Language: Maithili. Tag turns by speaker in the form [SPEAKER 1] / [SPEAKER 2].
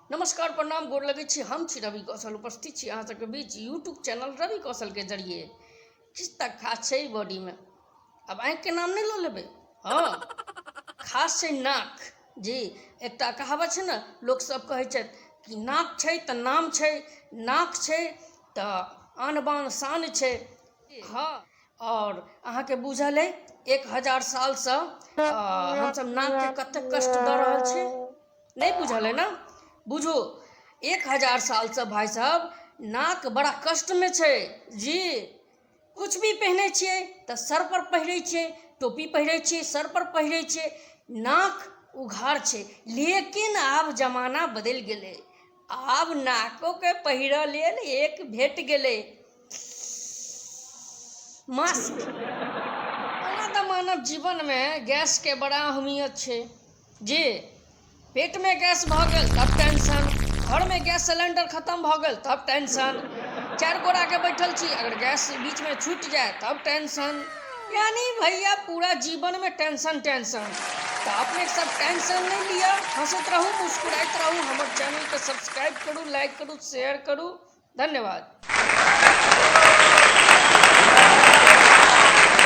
[SPEAKER 1] नमस्कार प्रणाम गोर लगे छी। हम छी रवि कौशल, उपस्थित छी अहाँ सबके बीच यूट्यूब चैनल रवि कौशल के जरिए। किस तक खास है बॉडी में, अब आँख के नाम नहीं लो लेबे। हाँ, खास है नाक जी। एक कहावत है ना, लोग सब कहे कि नाक छै तऽ नाम छै, नाक छै तऽ आन बान शान छै। हाँ, और अहाँ के बुझल है 1000 साल से हम सब नाक के कते कष्ट दऽ रहल छी, नहीं बुझल है ना। बुझो 1000 साल से भाई साहब नाक बड़ा कष्ट में छै जी। कुछ भी पहने छिए तो सर पर पहिरे छिए, टोपी पहिरे छिए सर पर पहिरे छिए, नाक उघार छै। लेकिन आब जमाना बदल गेले, आब नाको के पहिरे लेल एक भेट गेले, मास्क। ओना तऽ मानव जीवन में गैस के बड़ा अहमियत छै जी। पेट में गैस भ गेल तब टेंशन, घर में गैस सिलेंडर खत्म भ गेल तब टेंशन, 4 गोरा के बैठल छी अगर गैस बीच में छूट जाए तब टेंशन। यानी भैया पूरा जीवन में टेंशन टेंशन। तो अपने सब टेंशन नहीं लिया, हंसत रहूँ मुस्कुरात रहूँ। हमारे चैनल के सब्सक्राइब करूँ, लाइक करूँ, शेयर करूँ। धन्यवाद।